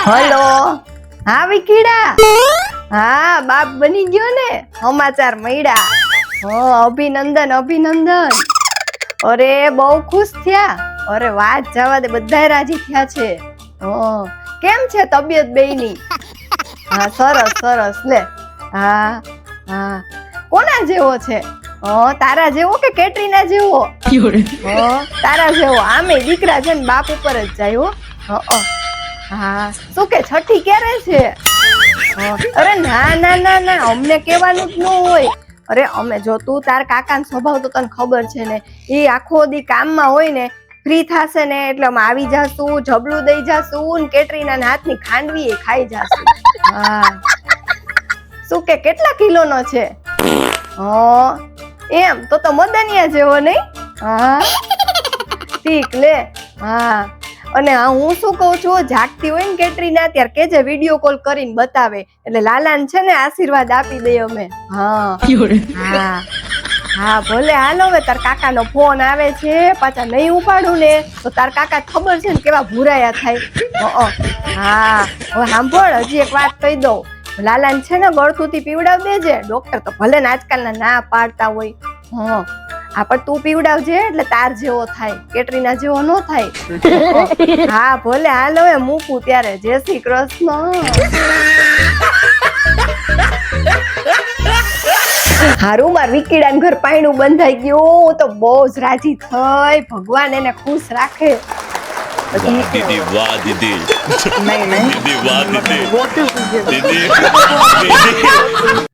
Hello, હા વિકીડા. હા, બાપ બની ગયો ને, સમાચાર મળ્યા. અભિનંદન અભિનંદન. અરે બહુ ખુશ થયા. અરે વાત જવા દે, બધાય રાજી થયા છે. કેમ છે તબિયત બેયની? હા સરસ સરસ લે. હા હા, કોના જેવો છે? તારા જેવો કે કેટરીના જેવો? તારા જેવો. આમે દીકરા છે ને બાપ ઉપર જ જાય હો. હા, શું કે છઠ્ઠી ક્યારે છે? અરે ના ના ના ના, અમને કેવાનું જ ન હોય. અરે અમે જો તું તાર કાકાનો સ્વભાવ તો તને ખબર છે ને, એ આખો દી કામમાં હોય ને, ફ્રી થાશે ને એટલે અમે આવી જાશું, જબલું દઈ જાશું ને કેટરીના હાથની ખાંડવી એ ખાઈ જાશું. હા, શું કે કેટલા કિલોનો છે? એમ તો મદનિયા જેવો નહીં? હા ઠીક લે. હા, અને હું શું કઉ છું, જાગતી હોય ને કેટરીના ત્યારે કેજે વિડીયો કોલ કરીને બતાવે, એટલે લાલાને છે ને આશીર્વાદ આપી દઈએ અમે. હા હા, ભલે હાલો. હવે તાર કાકાનો ફોન આવે છે, પાછા નહીં ઉપાડું ને તો તાર કાકા ખબર છે ને કેવા ભૂરાયા થાય. હા, હવે સાંભળ, હજી એક વાત કહી દઉં. લાલાને છે ને ગળથુથી પીવડાવ દેજે. ડોક્ટર તો ભલે ને આજકાલના ના પાડતા હોય. પણ તું પીવડાવજે એટલે તાર જેવો થાય, કેટરીના જેવો ન થાય. હા ભલે હાલો, હવે મૂકું ત્યારે. જય શ્રી કૃષ્ણ. હારું, માર વિકીડાને ઘર પાયણું બંધાઈ ગયું. હું તો બહુ જ રાજી થઈ. ભગવાન એને ખુશ રાખે. વાહ દીદી, વાહ દીદી. નહીં દીદી, વાહ દીદી. દીદી